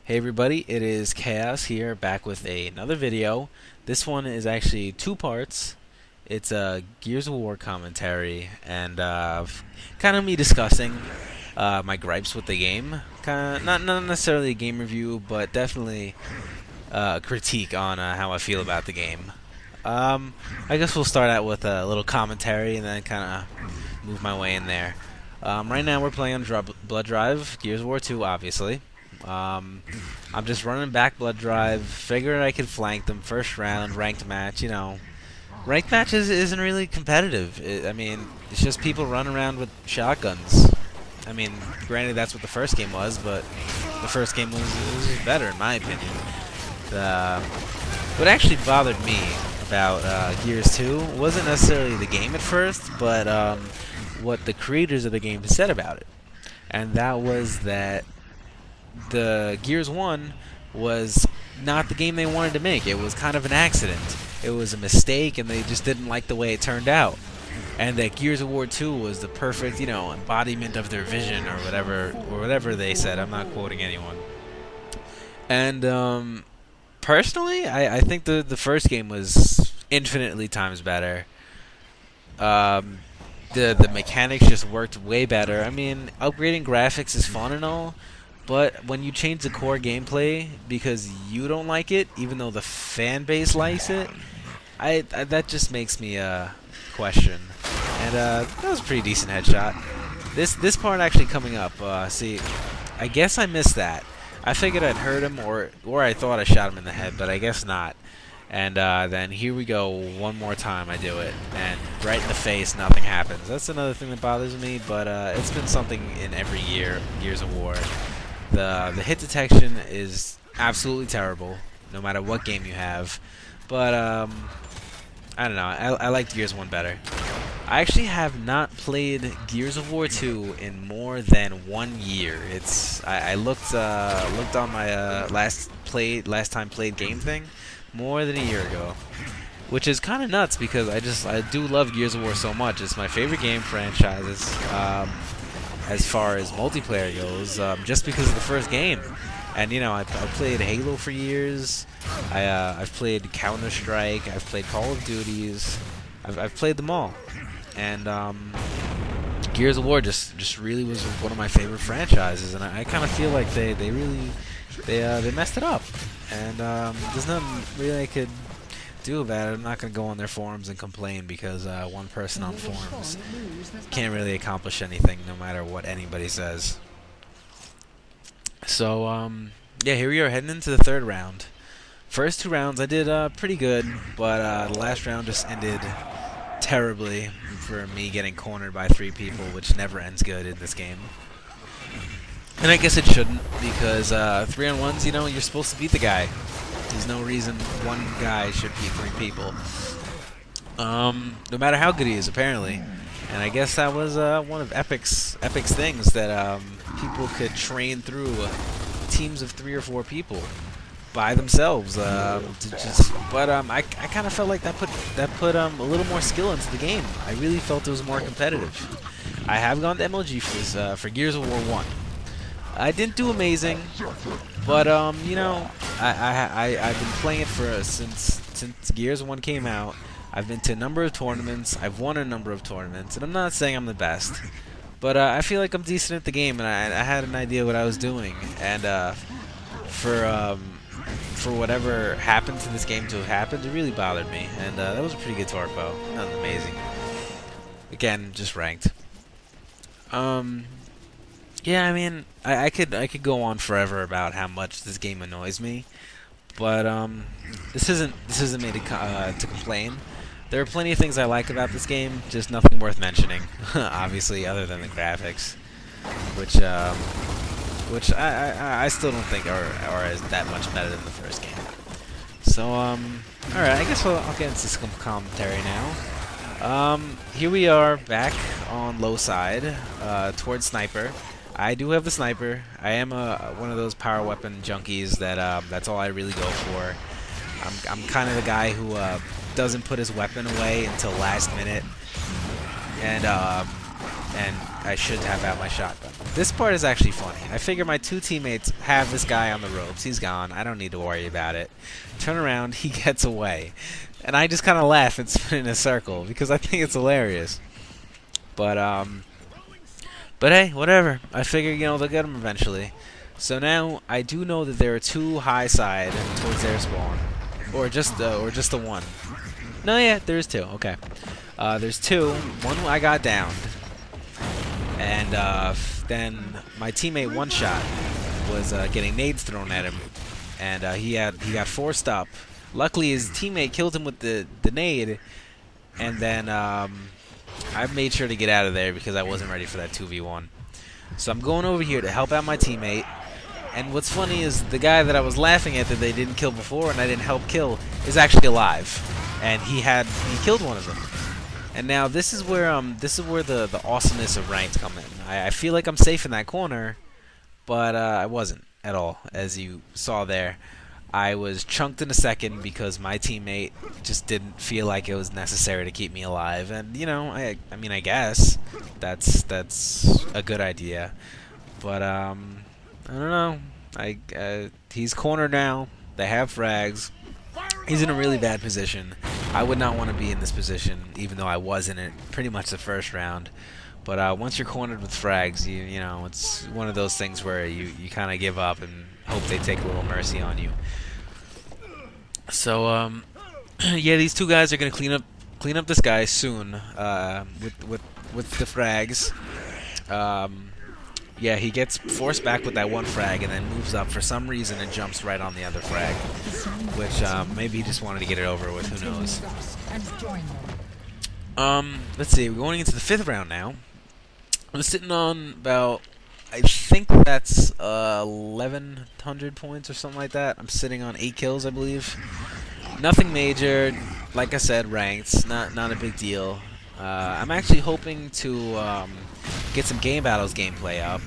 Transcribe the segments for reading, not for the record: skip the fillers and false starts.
Hey everybody, it is Chaos here, back with another video. This one is actually two parts. It's a Gears of War commentary and kind of me discussing my gripes with the game. Kind of not necessarily a game review, but definitely a critique on how I feel about the game. I guess we'll start out with a little commentary and then kind of move my way in there. Right now we're playing on Blood Drive, Gears of War 2, obviously. I'm just running back Blood Drive, figured I could flank them first round, ranked match, Ranked matches isn't really competitive. I mean, it's just people running around with shotguns. I mean, granted that's what the first game was, but the first game was better in my opinion. What actually bothered me about Gears 2 wasn't necessarily the game at first, but what the creators of the game said about it. And that was that the Gears 1 was not the game they wanted to make. It was kind of an accident. It was a mistake, and they just didn't like the way it turned out. And that Gears of War 2 was the perfect, embodiment of their vision, or whatever they said. I'm not quoting anyone. And personally, I think the first game was infinitely times better. The mechanics just worked way better. I mean, upgrading graphics is fun and all, but when you change the core gameplay because you don't like it, even though the fan base likes it, I that just makes me question. And that was a pretty decent headshot. This part actually coming up. See, I guess I missed that. I figured I'd hurt him, or I thought I shot him in the head, but I guess not. And then here we go, one more time I do it, and right in the face, nothing happens. That's another thing that bothers me, but it's been something in every Gears of War. The hit detection is absolutely terrible, no matter what game you have. But I don't know. I like Gears 1 better. I actually have not played Gears of War 2 in more than 1 year. I looked on my last time played game thing, more than a year ago, which is kind of nuts because I do love Gears of War so much. It's my favorite game franchises. As far as multiplayer goes, just because of the first game. And I played Halo for years. I've played Counter-Strike. I've played Call of Duties. I've played them all. And Gears of War just really was one of my favorite franchises. And I kind of feel like they really messed it up. And there's nothing really I could do about it. I'm not going to go on their forums and complain because one person on forums can't really accomplish anything no matter what anybody says. So, yeah, here we are heading into the third round. First two rounds I did pretty good, but the last round just ended terribly for me getting cornered by 3 people, which never ends good in this game. And I guess it shouldn't, because 3-on-1s, you're supposed to beat the guy. There's no reason one guy should beat 3 people. No matter how good he is, apparently. And I guess that was one of Epic's things, that people could train through teams of 3 or 4 people by themselves. But I kind of felt like that put a little more skill into the game. I really felt it was more competitive. I have gone to MLG for Gears of War 1. I didn't do amazing, but I've been playing it since Gears 1 came out. I've been to a number of tournaments. I've won a number of tournaments, and I'm not saying I'm the best, but I feel like I'm decent at the game, and I had an idea what I was doing. And for whatever happened to this game to have happened, it really bothered me. And that was a pretty good torpo, nothing amazing. Again, just ranked. Yeah, I mean, I could go on forever about how much this game annoys me, but this isn't made to complain. There are plenty of things I like about this game, just nothing worth mentioning, obviously, other than the graphics, which I still don't think are as that much better than the first game. So all right, I guess I'll get into some commentary now. Here we are back on low side, towards sniper. I do have the sniper. I am one of those power weapon junkies that that's all I really go for. I'm kind of the guy who doesn't put his weapon away until last minute, and and I should have out my shotgun. This part is actually funny. I figure my two teammates have this guy on the ropes. He's gone. I don't need to worry about it. Turn around, he gets away. And I just kind of laugh and spin in a circle because I think it's hilarious. But hey, whatever. I figure, they'll get him eventually. So now I do know that there are two high side towards their spawn. Or just the one. No, yeah, there's two. Okay. There's two. One I got downed. And then my teammate one shot was getting nades thrown at him, and he got forced up. Luckily, his teammate killed him with the nade, and then I made sure to get out of there because I wasn't ready for that 2v1. So I'm going over here to help out my teammate. And what's funny is the guy that I was laughing at that they didn't kill before and I didn't help kill is actually alive, and he killed one of them. And now this is where the awesomeness of ranked come in. I feel like I'm safe in that corner, but I wasn't at all. As you saw there, I was chunked in a second because my teammate just didn't feel like it was necessary to keep me alive. And I mean, I guess that's a good idea, but I don't know. He's cornered now. They have frags. He's in a really bad position. I would not want to be in this position, even though I was in it pretty much the first round. But once you're cornered with frags, you know it's one of those things where you kind of give up and hope they take a little mercy on you. So yeah, these two guys are gonna clean up this guy soon with the frags. Yeah, he gets forced back with that one frag and then moves up for some reason and jumps right on the other frag, which maybe he just wanted to get it over with, who knows. Let's see, we're going into the 5th round now. I'm sitting on about, I think that's 1,100 points or something like that. I'm sitting on 8 kills, I believe. Nothing major, like I said, ranked, not a big deal. I'm actually hoping to get some game battles gameplay up,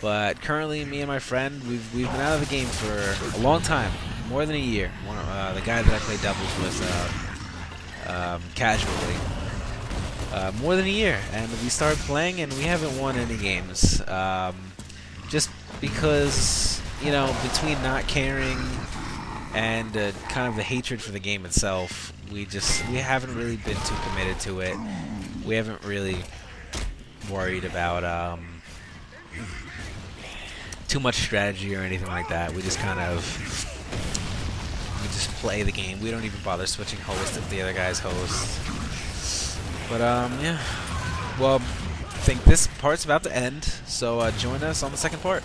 but currently me and my friend we've been out of the game for a long time, more than a year. The guy that I play doubles with casually, more than a year, and we started playing and we haven't won any games, just because between not caring and kind of the hatred for the game itself, we haven't really been too committed to it. We haven't really worried about too much strategy or anything like that. We just play the game. We don't even bother switching hosts if the other guy's host. But yeah. Well, I think this part's about to end, so join us on the second part.